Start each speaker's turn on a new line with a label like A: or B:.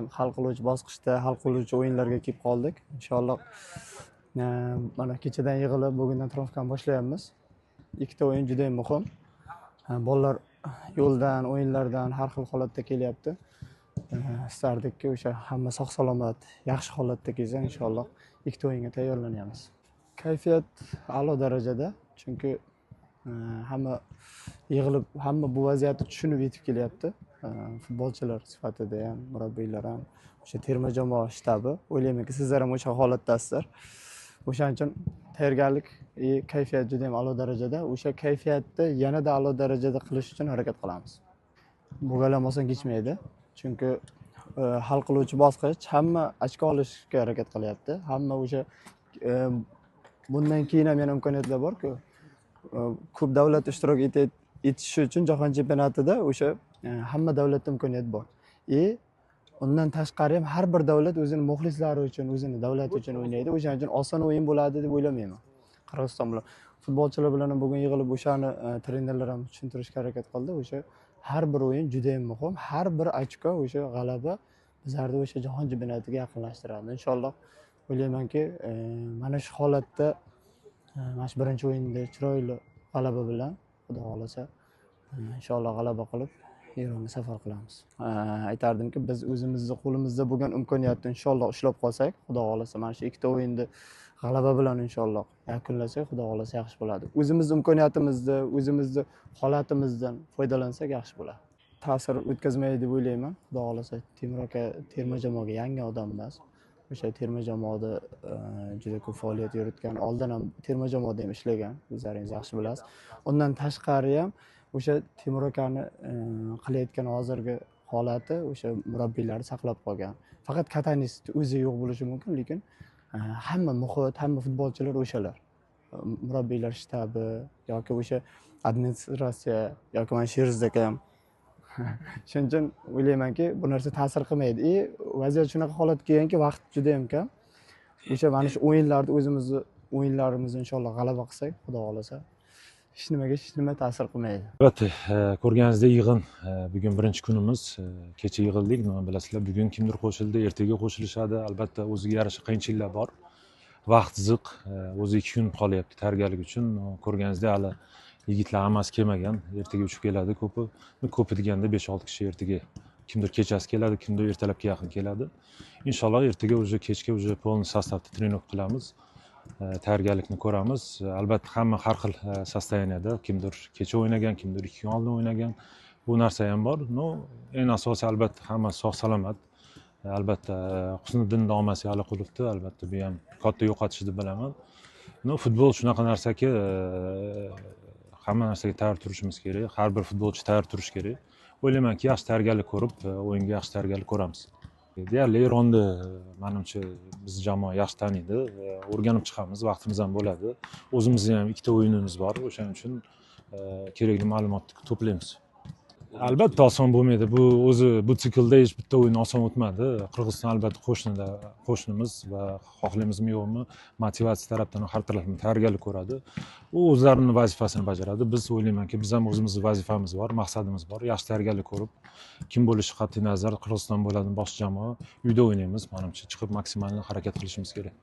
A: ham hal qiluvchi bosqichda hal qiluvchi o'yinlarga kelib qoldik. Inshaalloh mana kechadan yig'ilib bugundan trenirovkani boshlayapmiz. Ikkita o'yin juda ham muhim. Bolalar yo'ldan, o'yinlardan har xil holatda kelyapti. Istardikki o'sha hamma sog' salomat, yaxshi holatda kelsa inshaalloh ikkita o'yinga tayyorlanyapmiz. Kayfiyat a'lo darajada, chunki hamma yig'ilib, hamma bu vaziyatni tushunib yetib kelyapti. Futbolchilar sifatida ham, murabbiylar ham, o'sha terma jamoa shtabi, o'ylaymanki sizlar ham o'sha holatdasizlar. O'shaning uchun tayyorgarlik, kayfiyat juda ham a'lo darajada. O'sha kayfiyatni yanada a'lo darajada qilish uchun harakat qilamiz. Bu gal ham oson kechmaydi, chunki hal qiluvchi bosqich, hamma ochko olishga harakat qilyapti. Hamma o'sha bundan keyin ham yana imkoniyatlar bor-ku. Ko'p davlat ishtirok etishi uchun jahon chempionatida o'sha hamma davlatda imkoniyat bor. Undan tashqari ham har bir davlat o'zining muxlislari uchun, o'zining davlati uchun o'ynaydi. O'shaning uchun oson o'yin bo'ladi deb o'ylamayman. Qirg'iziston bilan futbolchilar bilan bugun yig'ilib o'shani trenerlar ham tushuntirishga harakat qildi. O'sha har bir o'yin juda ham muhim. Har bir ochko o'sha g'alaba bizlarni o'sha jahon chempionatiga yaqinlashtiradi. Inshaalloh o'ylaymanki, mana shu holatda mana shu birinchi o'yinda chiroyli g'alaba bilan Xudo xolasa inshaalloh g'alaba qilib Eronga safar qilamiz. Aytardimki, biz o'zimizning qo'limizda bo'lgan imkoniyatni inshaalloh ushlab qolsak, Xudo xolasa mana shu ikkita o'yinni g'alaba bilan inshaalloh yakunlasak, Xudo xolasa yaxshi bo'ladi. O'zimizning imkoniyatimizda, o'zimizning holatimizdan foydalansak yaxshi bo'ladi. Ta'sir o'tkazmaydi deb o'ylayman. Xudo xolasa Temur aka terma jamoaga yangi odam emas. O'sha terma jamoada juda ko'p faoliyat yuritgan, oldin ham terma jamoada ham ishlagan, o'zlaringiz yaxshi bilasiz. Undan tashqari ham o'sha Temur akani qilayotgan hozirgi holati o'sha murabbiylarni saqlab qolgan. Faqat katanist o'zi yo'q bo'lishi mumkin, lekin hamma muhit, hamma futbolchilar o'shalar. Murabbiylar shtabi yoki o'sha administratsiya yoki mana Sherz aka ham shuning uchun o'ylaymanki, bu narsa ta'sir qilmaydi. Vaziyat shunaqa holatga kelganki, vaqt juda ham kam. O'sha mana shu o'yinlarda o'yinlarimizni inshaalloh g'alaba qilsak, Xudo xolasa hech nima ta'sir qilmaydi.
B: Albatta, ko'rganingizdek yig'in bugun birinchi kunimiz. Kecha yig'ildik, nima bilasizlar, bugun kimdir qo'shildi, ertaga qo'shilishadi. Albatta, o'ziga yarasha qiyinchiliklar bor. Vaqt ziq, o'zi 2 kun qolyapti tayyorgarlik uchun. Ko'rganingizdek, hali yigitlar hammasi kelmagan. Ertaga uchib keladi ko'pi deganda 5-6 kishi ertaga. Kimdir kechasi keladi, kimdir ertalabga yaqin keladi. Inshaalloh ertaga o'zi kechga o'zi polni sostavda trening qilamiz. Tayyorgarlikni ko'ramiz. Albatta hamma har xil sostoyaniyada, kimdir kecha o'ynagan, kimdir 2 kun oldin o'ynagan. Bu narsa ham bor. Eng asosiy albatta hamma sog' salomat. Albatta Husniddin Domasi Aliqulovni albatta bu ham katta yo'qotish deb bilaman. Futbol shunaqa narsaki, hamma narsaga tayyor turishimiz kerak. Har bir futbolchi tayyor turish kerak. O'ylaymanki, yaxshi tayyorgarlik ko'rib, o'yinga yaxshi tayyorgarlik ko'ramiz. Deyarli Eronni menimcha biz jamoa yaxshi taniydi. O'rganib chiqamiz, vaqtimiz ham bo'ladi. O'zimizning ham ikkita o'yinimiz bor. O'shaning uchun kerakli ma'lumotni to'playmiz. Albatta oson bo'lmaydi. Bu siklda hech bitta o'yin oson o'tmadi. Qirg'iziston albatta qo'shnimiz va xohlaymizmi yo'qmi, motivatsiya tarafdan har tarafdan tayyorgarlik ko'radi. U o'zlarining vazifasini bajaradi. Biz o'ylaymanki, biz ham o'zimizning vazifamiz bor, maqsadimiz bor. Yaxshi tayyorgarlik ko'rib, kim bo'lishi qat'iy nazar Qirg'iziston bo'ladi boshqa jamoa, uyda o'ynaymiz. Menimcha chiqib maksimal harakat qilishimiz kerak.